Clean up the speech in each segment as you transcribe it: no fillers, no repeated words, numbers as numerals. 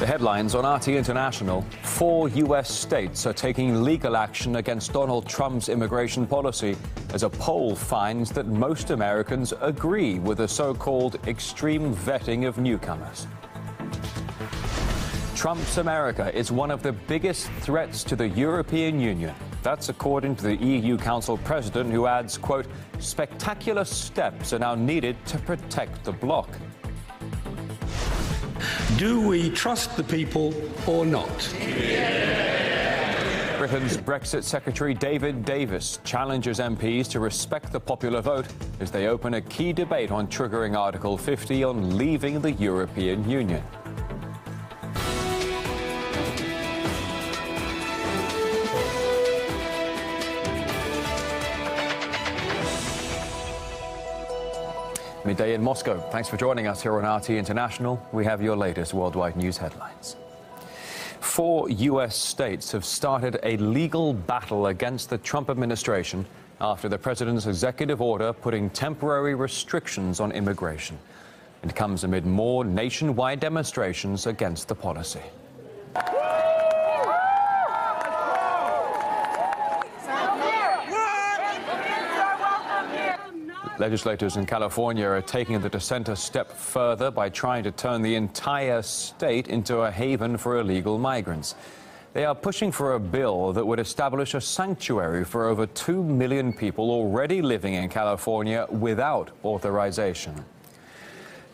The headlines on RT International. 4 U.S. states are taking legal action against Donald Trump's immigration policy as a poll finds that most Americans agree with the so-called extreme vetting of newcomers. Trump's America is one of the biggest threats to the European Union. That's according to the EU Council President, who adds, quote, spectacular steps are now needed to protect the bloc. Do we trust the people or not? Britain's Brexit Secretary David Davis challenges MPs to respect the popular vote as they open a key debate on triggering Article 50 on leaving the European Union. Midday in Moscow. Thanks for joining us here on RT International. We have your latest worldwide news headlines. 4 U.S. states have started a legal battle against the Trump administration after the president's executive order putting temporary restrictions on immigration. It comes amid more nationwide demonstrations against the policy. Legislators in California are taking the dissent a step further by trying to turn the entire state into a haven for illegal migrants. They are pushing for a bill that would establish a sanctuary for over 2 million people already living in California without authorization.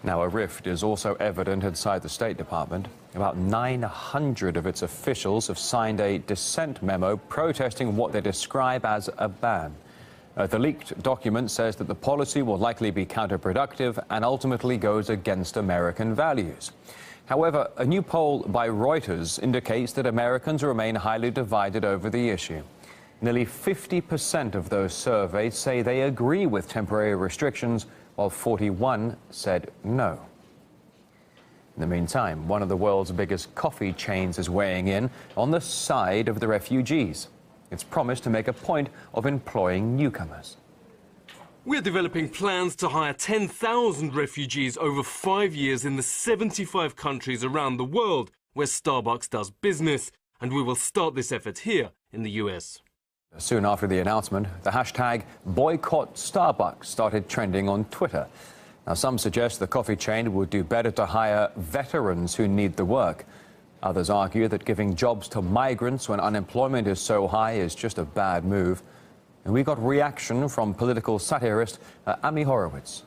Now, a rift is also evident inside the State Department. About 900 of its officials have signed a dissent memo protesting what they describe as a ban. The leaked document says that the policy will likely be counterproductive and ultimately goes against American values. However, a new poll by Reuters indicates that Americans remain highly divided over the issue. Nearly 50% of those surveyed say they agree with temporary restrictions, while 41% said no. In the meantime, one of the world's biggest coffee chains is weighing in on the side of the refugees. It's promised to make a point of employing newcomers. We're developing plans to hire 10,000 refugees over 5 years in the 75 countries around the world where Starbucks does business, and we will start this effort here in the US. Soon after the announcement, the hashtag Boycott Starbucks started trending on Twitter. Now, some suggest the coffee chain would do better to hire veterans who need the work. Others argue that giving jobs to migrants when unemployment is so high is just a bad move. And we got reaction from political satirist Ami Horowitz.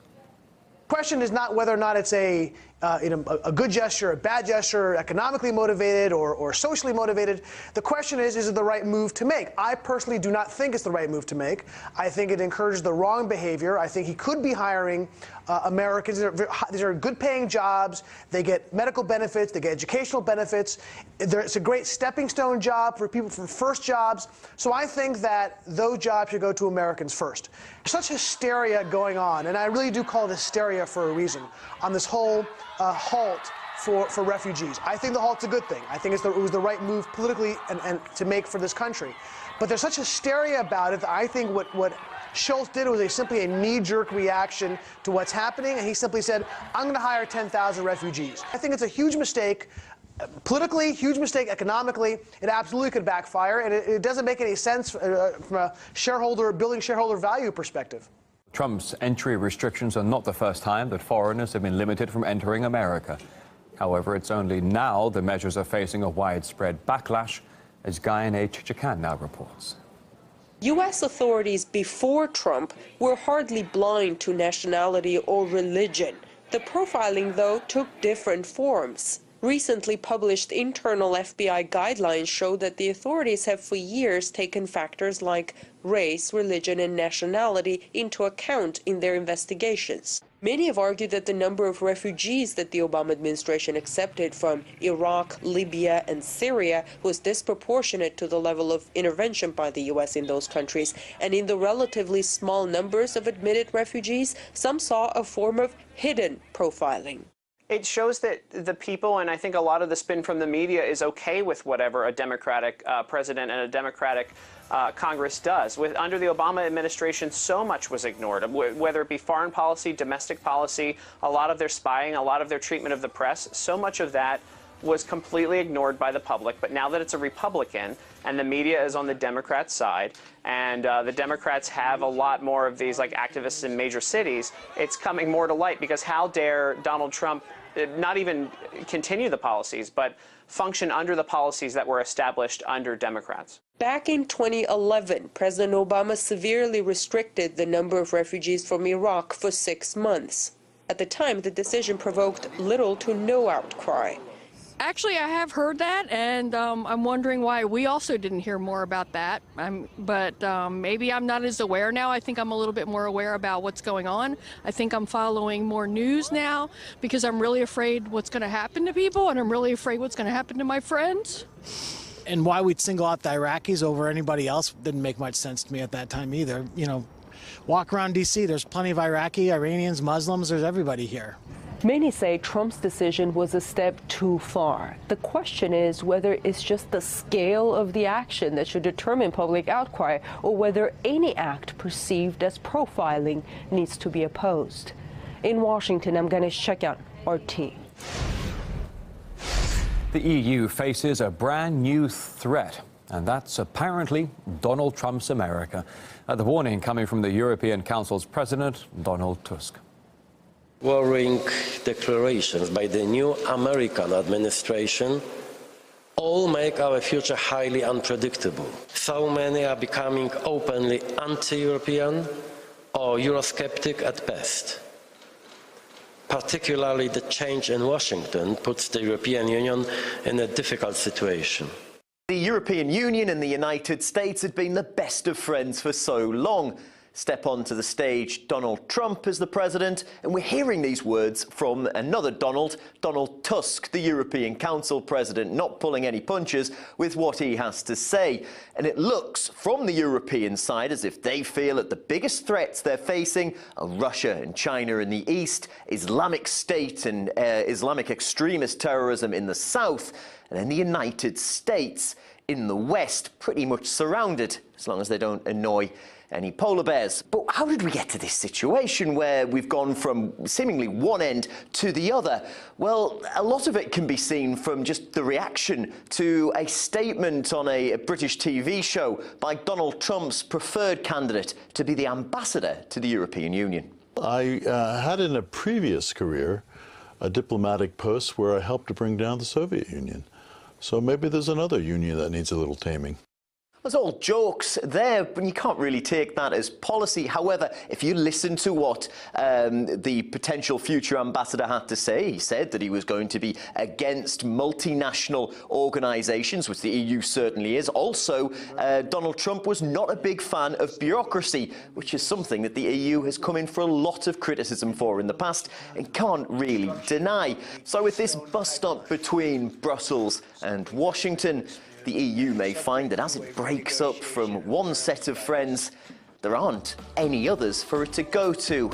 The question is not whether or not it's a good gesture, a bad gesture, economically motivated or socially motivated. The question is it the right move to make? I personally do not think it's the right move to make. I think it encourages the wrong behavior. I think he could be hiring Americans. These are good-paying jobs. They get medical benefits. They get educational benefits. It's a great stepping stone job for people for first jobs. So I think that those jobs should go to Americans first. There's such hysteria going on, and I really do call it hysteria for a reason, on this whole halt for refugees. I think the halt's a good thing. I think it was the right move politically and to make for this country. But there's such hysteria about it that I think what Schultz did was simply a knee-jerk reaction to what's happening, and he simply said, I'm going to hire 10,000 refugees. I think it's a huge mistake. Politically, huge mistake. Economically, it absolutely could backfire, and it doesn't make any sense from a building shareholder value perspective. Trump's entry restrictions are not the first time that foreigners have been limited from entering America. However, it's only now the measures are facing a widespread backlash, as Guyane Chichikan now reports. U.S. authorities before Trump were hardly blind to nationality or religion. The profiling, though, took different forms. Recently published internal FBI guidelines show that the authorities have for years taken factors like race, religion, and nationality into account in their investigations. Many have argued that the number of refugees that the Obama administration accepted from Iraq, Libya, and Syria was disproportionate to the level of intervention by the U.S. in those countries. And in the relatively small numbers of admitted refugees, some saw a form of hidden profiling. It shows that the people, and I think a lot of the spin from the media, is okay with whatever a Democratic president and a Democratic Congress does. Under the Obama administration, so much was ignored, whether it be foreign policy, domestic policy, a lot of their spying, a lot of their treatment of the press. So much of that was completely ignored by the public. But now that it's a Republican and the media is on the Democrat side, and the Democrats have a lot more of these like activists in major cities, it's coming more to light, because how dare Donald Trump not even continue the policies, but function under the policies that were established under Democrats. Back in 2011, President Obama severely restricted the number of refugees from Iraq for 6 months. At the time, the decision provoked little to no outcry. Actually, I have heard that, and I'm wondering why we also didn't hear more about that. But maybe I'm not as aware now. I think I'm a little bit more aware about what's going on. I think I'm following more news now because I'm really afraid what's going to happen to people, and I'm really afraid what's going to happen to my friends. And why we'd single out the Iraqis over anybody else didn't make much sense to me at that time either. You know, walk around D.C., there's plenty of Iraqi, Iranians, Muslims, there's everybody here. Many say Trump's decision was a step too far. The question is whether it's just the scale of the action that should determine public outcry, or whether any act perceived as profiling needs to be opposed. In Washington, I'm Ganesh Chakyan, RT. The EU faces a brand new threat, and that's apparently Donald Trump's America. The warning coming from the European Council's President, Donald Tusk. Worrying declarations by the new American administration all make our future highly unpredictable. So many are becoming openly anti-European or Eurosceptic at best. Particularly the change in Washington puts the European Union in a difficult situation. The European Union and the United States had been the best of friends for so long. Step onto the stage Donald Trump as the president, and we're hearing these words from another Donald Tusk, the European Council president, not pulling any punches with what he has to say. And it looks from the European side as if they feel that the biggest threats they're facing are Russia and China in the east, Islamic State and Islamic extremist terrorism in the south, and then the United States in the west, pretty much surrounded, as long as they don't annoy any polar bears. But how did we get to this situation where we've gone from seemingly one end to the other? Well, a lot of it can be seen from just the reaction to a statement on a British TV show by Donald Trump's preferred candidate to be the ambassador to the European Union. I had in a previous career a diplomatic post where I helped to bring down the Soviet Union. So maybe there's another union that needs a little taming. There's all jokes there, but you can't really take that as policy. However, if you listen to what the potential future ambassador had to say, he said that he was going to be against multinational organisations, which the EU certainly is. Also, Donald Trump was not a big fan of bureaucracy, which is something that the EU has come in for a lot of criticism for in the past and can't really deny. So with this bust-up between Brussels and Washington, the EU may find that as it breaks up from one set of friends, there aren't any others for it to go to.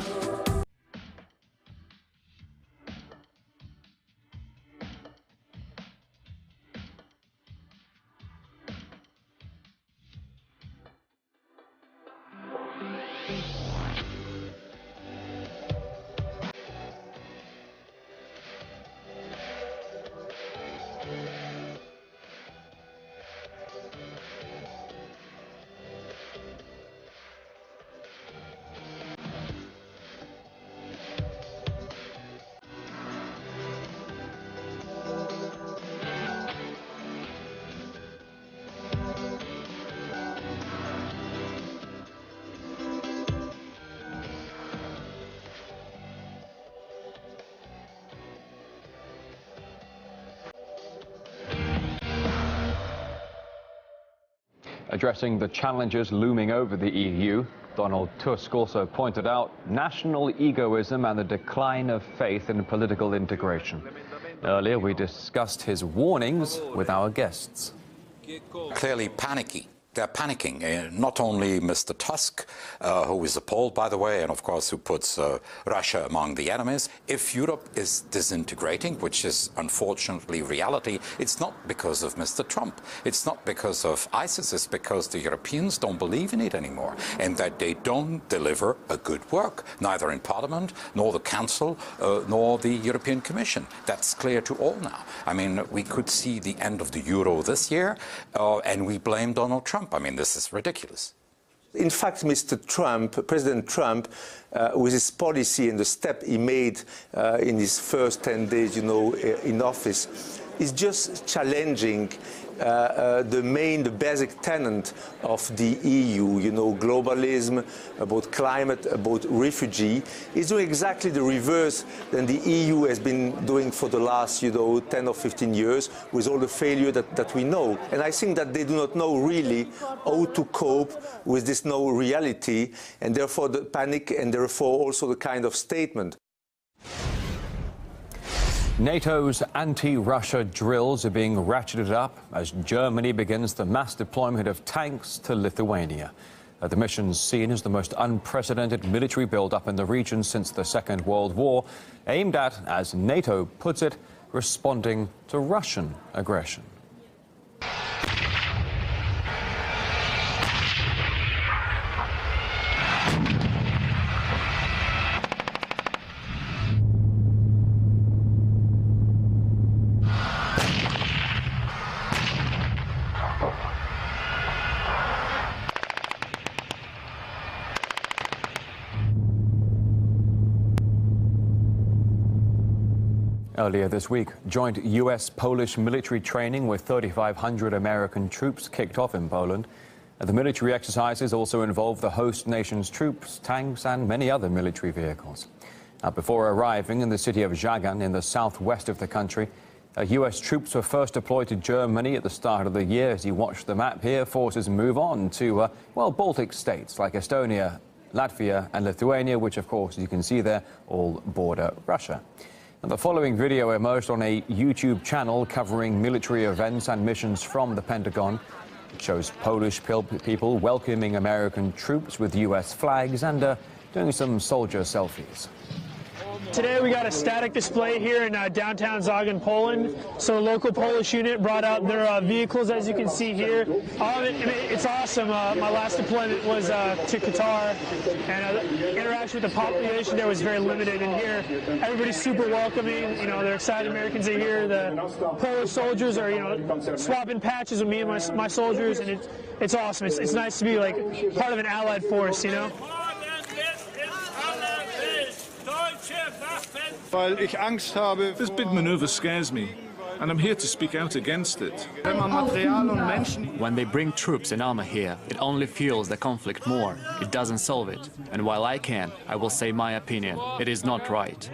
Addressing the challenges looming over the EU, Donald Tusk also pointed out national egoism and the decline of faith in political integration. Earlier, we discussed his warnings with our guests. Clearly panicky they're panicking. Not only Mr. Tusk, who is appalled, by the way, and of course who puts Russia among the enemies. If Europe is disintegrating, which is unfortunately reality, it's not because of Mr. Trump. It's not because of ISIS. It's because the Europeans don't believe in it anymore, and that they don't deliver a good work, neither in Parliament, nor the Council, nor the European Commission. That's clear to all now. I mean, we could see the end of the euro this year, and we blame Donald Trump. I mean, this is ridiculous. In fact, Mr. Trump, President Trump, with his policy and the step he made in his first 10 days, in office, is just challenging the basic tenet of the EU, globalism, about climate, about refugee, is doing exactly the reverse than the EU has been doing for the last, 10 or 15 years, with all the failure that we know. And I think that they do not know really how to cope with this new reality, and therefore the panic, and therefore also the kind of statement. NATO's anti-Russia drills are being ratcheted up as Germany begins the mass deployment of tanks to Lithuania. The mission's seen as the most unprecedented military build-up in the region since the Second World War, aimed at, as NATO puts it, responding to Russian aggression. Earlier this week, joint U.S.-Polish military training with 3,500 American troops kicked off in Poland. The military exercises also involve the host nation's troops, tanks and many other military vehicles. Now, before arriving in the city of Żagań in the southwest of the country, U.S. troops were first deployed to Germany at the start of the year. As you watch the map here, forces move on to, Baltic states like Estonia, Latvia and Lithuania, which, of course, as you can see there, all border Russia. And the following video emerged on a YouTube channel covering military events and missions from the Pentagon. It shows Polish people welcoming American troops with U.S. flags and doing some soldier selfies. Today we got a static display here in downtown Żagań, Poland. So a local Polish unit brought out their vehicles, as you can see here. It's awesome. My last deployment was to Qatar, and interaction with the population there was very limited. And here, everybody's super welcoming. They're excited Americans are here. The Polish soldiers are, swapping patches with me and my soldiers, and it's awesome. It's nice to be like part of an allied force, This big maneuver scares me, and I'm here to speak out against it. When they bring troops and armor here, it only fuels the conflict more. It doesn't solve it. And while I will say my opinion. It is not right.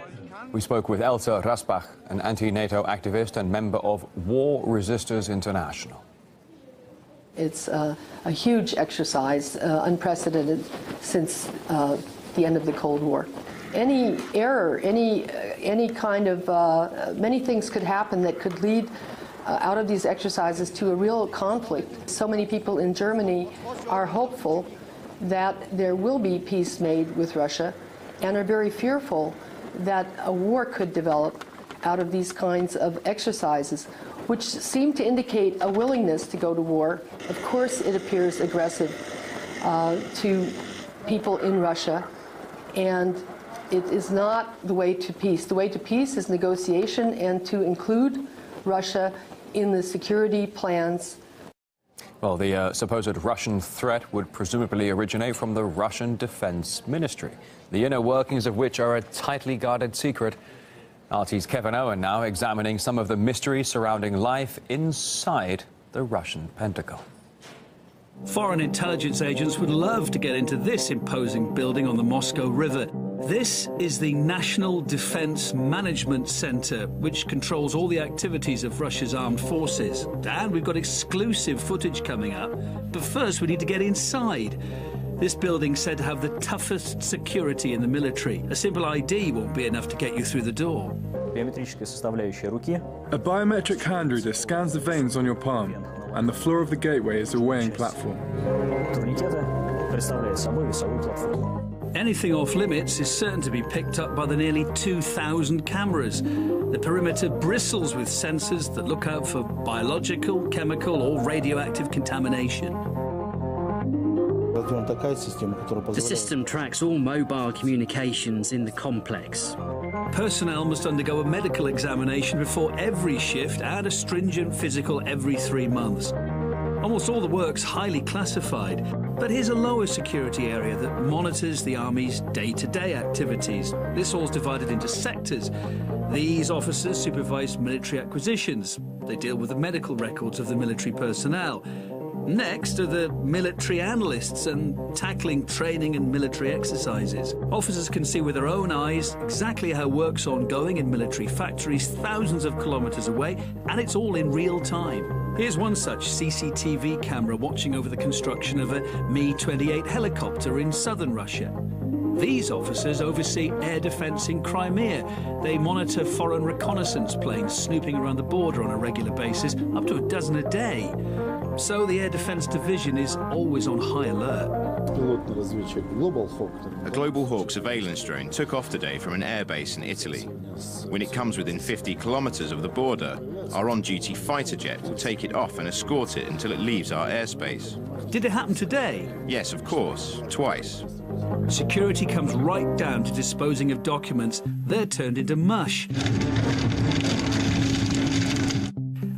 We spoke with Elsa Rasbach, an anti-NATO activist and member of War Resisters International. It's a huge exercise, unprecedented since the end of the Cold War. Any error, any kind of, many things could happen that could lead out of these exercises to a real conflict. So many people in Germany are hopeful that there will be peace made with Russia and are very fearful that a war could develop out of these kinds of exercises, which seem to indicate a willingness to go to war. Of course, it appears aggressive to people in Russia, and it is not the way to peace. The way to peace is negotiation and to include Russia in the security plans. Well, the supposed Russian threat would presumably originate from the Russian Defense Ministry, the inner workings of which are a tightly guarded secret. RT's Kevin Owen now examining some of the mysteries surrounding life inside the Russian Pentagon. Foreign intelligence agents would love to get into this imposing building on the Moscow River. This is the National Defense Management Center, which controls all the activities of Russia's armed forces. And we've got exclusive footage coming up. But first, we need to get inside. This building's said to have the toughest security in the military. A simple ID won't be enough to get you through the door. A biometric hand reader scans the veins on your palm. and the floor of the gateway is a weighing platform. Anything off limits is certain to be picked up by the nearly 2,000 cameras. The perimeter bristles with sensors that look out for biological, chemical or radioactive contamination. The system tracks all mobile communications in the complex. Personnel must undergo a medical examination before every shift and a stringent physical every 3 months. Almost all the work's highly classified, but here's a lower security area that monitors the Army's day-to-day activities. This all's divided into sectors. These officers supervise military acquisitions. They deal with the medical records of the military personnel. Next are the military analysts and tackling training and military exercises. Officers can see with their own eyes exactly how work's ongoing in military factories thousands of kilometers away, and it's all in real time. Here's one such CCTV camera watching over the construction of a Mi-28 helicopter in southern Russia. These officers oversee air defense in Crimea. They monitor foreign reconnaissance planes snooping around the border on a regular basis, up to a dozen a day. So the Air Defense Division is always on high alert. A Global Hawk surveillance drone took off today from an airbase in Italy. When it comes within 50 kilometers of the border, our on-duty fighter jet will take it off and escort it until it leaves our airspace. Did it happen today? Yes, of course, twice. Security comes right down to disposing of documents. They're turned into mush.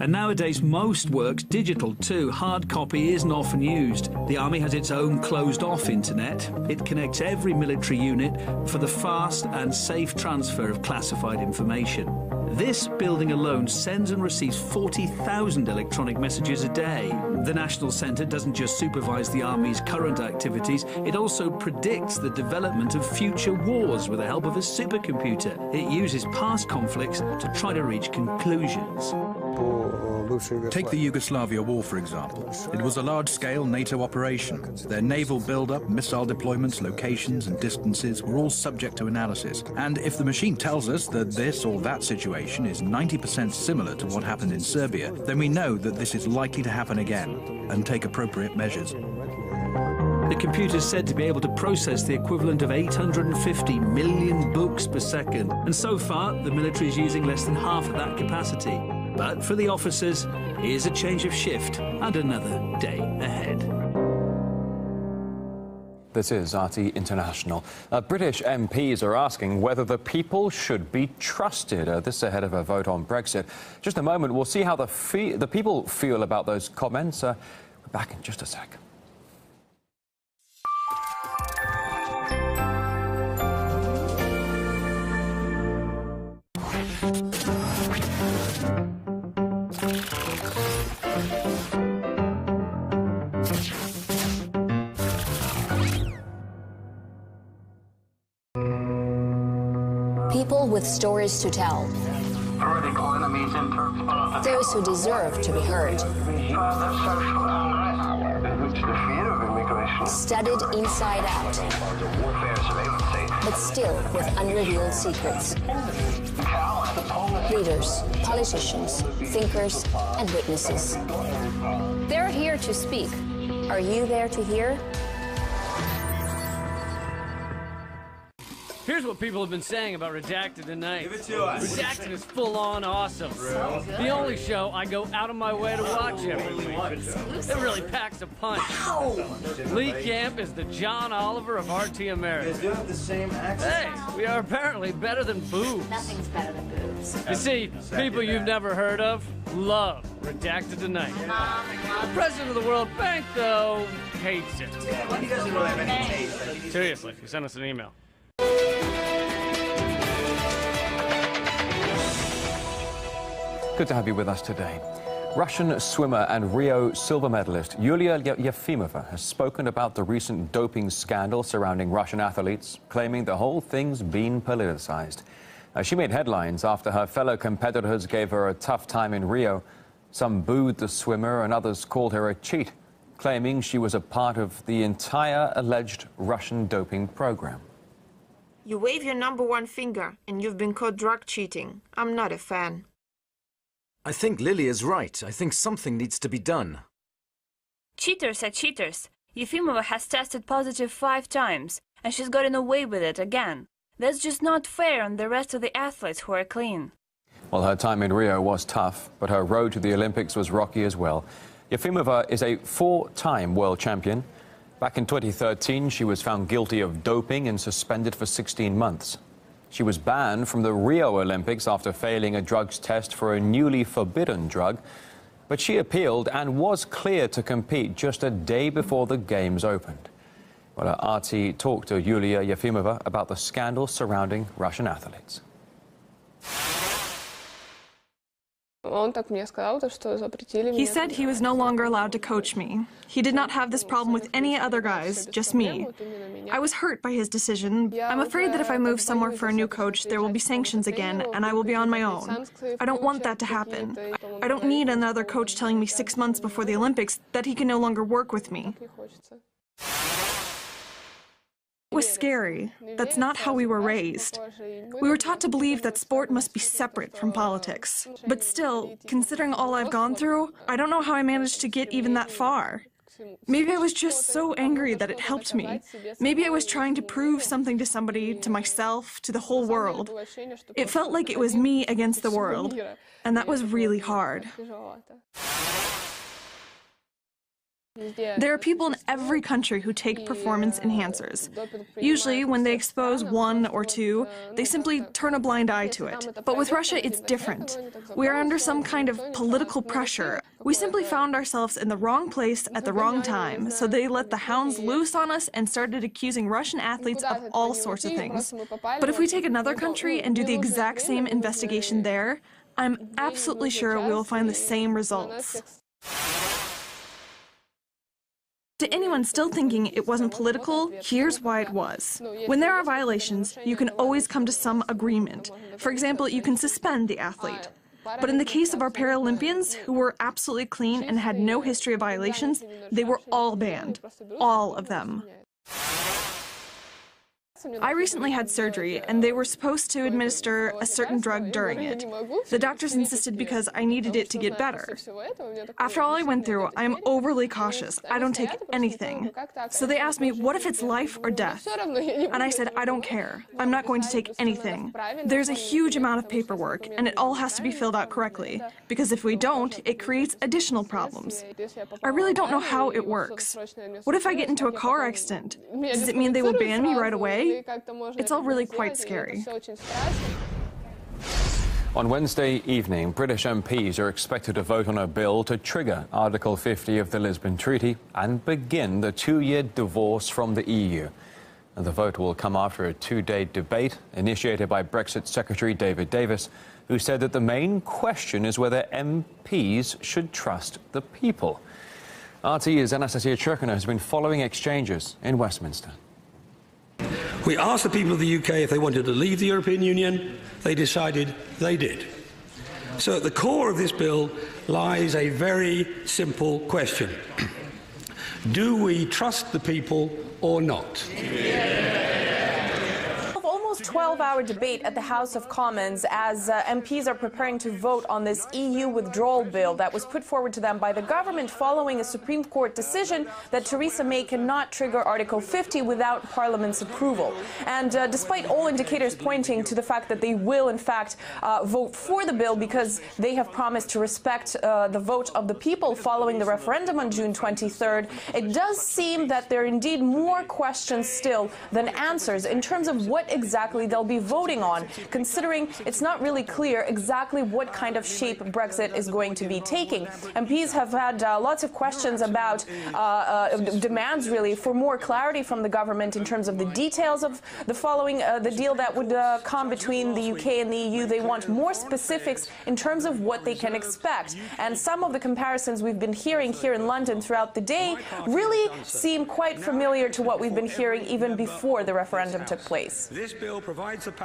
And nowadays, most work's digital too. Hard copy isn't often used. The Army has its own closed-off internet. It connects every military unit for the fast and safe transfer of classified information. This building alone sends and receives 40,000 electronic messages a day. The National Centre doesn't just supervise the Army's current activities, it also predicts the development of future wars with the help of a supercomputer. It uses past conflicts to try to reach conclusions. Take the Yugoslavia War, for example. It was a large-scale NATO operation. Their naval build-up, missile deployments, locations and distances were all subject to analysis. And if the machine tells us that this or that situation is 90% similar to what happened in Serbia, then we know that this is likely to happen again and take appropriate measures. The computer is said to be able to process the equivalent of 850 million books per second. And so far, the military is using less than half of that capacity. But for the officers, here's a change of shift and another day ahead. This is RT International. British MPs are asking whether the people should be trusted. This ahead of a vote on Brexit. Just a moment, we'll see how the people feel about those comments. We're back in just a sec. People with stories to tell. Those who deserve to be heard. Studied inside out, but still with unrevealed secrets. Leaders, politicians, thinkers, and witnesses. They're here to speak. Are you there to hear? Here's what people have been saying about Redacted tonight. Give it to us. Redacted is full-on awesome. The only show I go out of my way to watch every week. It really packs a punch. Lee Camp is the John Oliver of RT America. You have the same accent. Hey, we are apparently better than boobs. Nothing's better than boobs. You see, people you've never heard of love Redacted tonight. The president of the World Bank, though, hates it. Well, he doesn't really have any taste. Seriously, he sent us an email. Good to have you with us today. Russian swimmer and Rio silver medalist Yulia Yefimova has spoken about the recent doping scandal surrounding Russian athletes, claiming the whole thing's been politicized. She made headlines after her fellow competitors gave her a tough time in Rio. Some booed the swimmer and others called her a cheat, claiming she was a part of the entire alleged Russian doping program. You wave your #1 finger and you've been caught drug cheating. I'm not a fan. I think Lily is right. I think something needs to be done. Cheaters are cheaters. Yefimova has tested positive 5 times, and she's gotten away with it again. That's just not fair on the rest of the athletes who are clean. Well, her time in Rio was tough, but her road to the Olympics was rocky as well. Yefimova is a 4-time world champion. Back in 2013, she was found guilty of doping and suspended for 16 months. She was banned from the Rio Olympics after failing a drugs test for a newly forbidden drug. But she appealed and was cleared to compete just a day before the Games opened. Well, RT talked to Yulia Yefimova about the scandal surrounding Russian athletes. He said he was no longer allowed to coach me. He did not have this problem with any other guys, just me. I was hurt by his decision. I'm afraid that if I move somewhere for a new coach, there will be sanctions again, and I will be on my own. I don't want that to happen. I don't need another coach telling me 6 months before the Olympics that he can no longer work with me. It was scary. That's not how we were raised. We were taught to believe that sport must be separate from politics. But still, considering all I've gone through, I don't know how I managed to get even that far. Maybe I was just so angry that it helped me. Maybe I was trying to prove something to somebody, to myself, to the whole world. It felt like it was me against the world, and that was really hard. There are people in every country who take performance enhancers. Usually, when they expose 1 or 2, they simply turn a blind eye to it. But with Russia, it's different. We are under some kind of political pressure. We simply found ourselves in the wrong place at the wrong time, so they let the hounds loose on us and started accusing Russian athletes of all sorts of things. But if we take another country and do the exact same investigation there, I'm absolutely sure we will find the same results. To anyone still thinking it wasn't political, here's why it was. When there are violations, you can always come to some agreement. For example, you can suspend the athlete. But in the case of our Paralympians, who were absolutely clean and had no history of violations, they were all banned. All of them. I recently had surgery, and they were supposed to administer a certain drug during it. The doctors insisted because I needed it to get better. After all I went through, I am overly cautious. I don't take anything. So they asked me, what if it's life or death? And I said, I don't care. I'm not going to take anything. There's a huge amount of paperwork, and it all has to be filled out correctly, because if we don't, it creates additional problems. I really don't know how it works. What if I get into a car accident? Does it mean they will ban me right away? It's all really quite scary. On Wednesday evening, British MPs are expected to vote on a bill to trigger Article 50 of the Lisbon Treaty and begin the 2-year divorce from the EU. And the vote will come after a 2-day debate initiated by Brexit Secretary David Davis, who said that the main question is whether MPs should trust the people. RT's Anastasia Churkina has been following exchanges in Westminster. We asked the people of the UK if they wanted to leave the European Union. They decided they did. So at the core of this bill lies a very simple question. Do we trust the people or not? 12-hour debate at the House of Commons as MPs are preparing to vote on this EU withdrawal bill that was put forward to them by the government following a Supreme Court decision that Theresa May cannot trigger Article 50 without Parliament's approval. And despite all indicators pointing to the fact that they will, in fact, vote for the bill because they have promised to respect the vote of the people following the referendum on June 23rd, it does seem that there are indeed more questions still than answers in terms of what exactly they'll be voting on, considering it's not really clear exactly what kind of shape Brexit is going to be taking. MPs have had lots of questions about demands, really, for more clarity from the government in terms of the details of the following, the deal that would come between the UK and the EU. They want more specifics in terms of what they can expect. And some of the comparisons we've been hearing here in London throughout the day really seem quite familiar to what we've been hearing even before the referendum took place.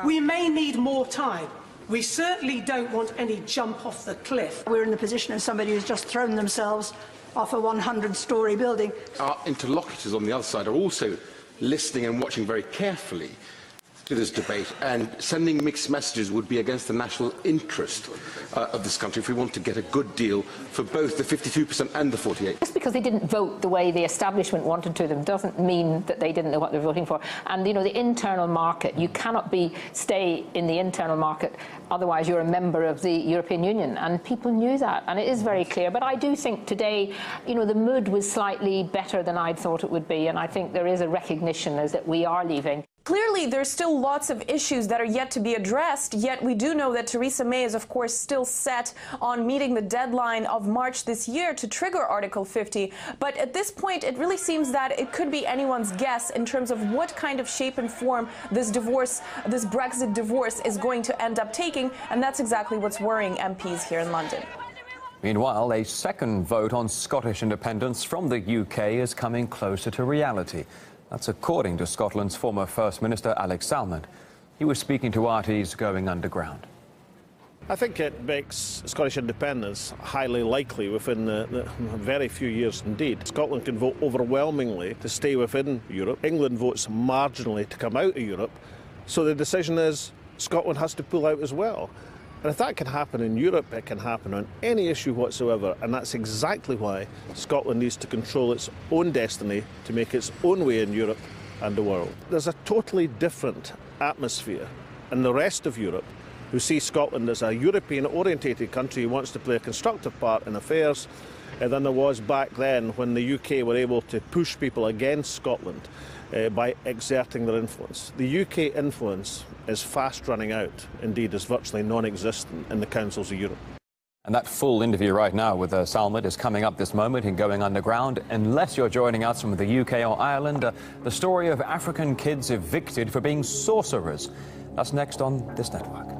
We may need more time. We certainly don't want any jump off the cliff. We're in the position of somebody who's just thrown themselves off a 100-storey building. Our interlocutors on the other side are also listening and watching very carefully. to this debate, and sending mixed messages would be against the national interest of this country if we want to get a good deal for both the 52% and the 48%. Just because they didn't vote the way the establishment wanted to them doesn't mean that they didn't know what they're voting for. And, you know, the internal market, you cannot stay in the internal market, otherwise you're a member of the European Union. And people knew that, and it is very clear. But I do think today, you know, the mood was slightly better than I'd thought it would be, and I think there is a recognition as that we are leaving. Clearly, there's still lots of issues that are yet to be addressed, yet we do know that Theresa May is, of course, still set on meeting the deadline of March this year to trigger Article 50. But at this point, it really seems that it could be anyone's guess in terms of what kind of shape and form this Brexit divorce is going to end up taking, and that's exactly what's worrying MPs here in London. Meanwhile, a second vote on Scottish independence from the UK is coming closer to reality. That's according to Scotland's former First Minister Alex Salmond. He was speaking to RT's Going Underground. I think it makes Scottish independence highly likely within the very few years indeed. Scotland can vote overwhelmingly to stay within Europe. England votes marginally to come out of Europe. So the decision is Scotland has to pull out as well. And if that can happen in Europe, it can happen on any issue whatsoever, and that's exactly why Scotland needs to control its own destiny to make its own way in Europe and the world. There's a totally different atmosphere in the rest of Europe who see Scotland as a European-orientated country who wants to play a constructive part in affairs than there was back then when the UK were able to push people against Scotland by exerting their influence. The UK influence is fast running out, indeed is virtually non-existent in the councils of Europe. And that full interview right now with Salmond is coming up this moment in Going Underground. Unless you're joining us from the UK or Ireland, the story of African kids evicted for being sorcerers. That's next on this network.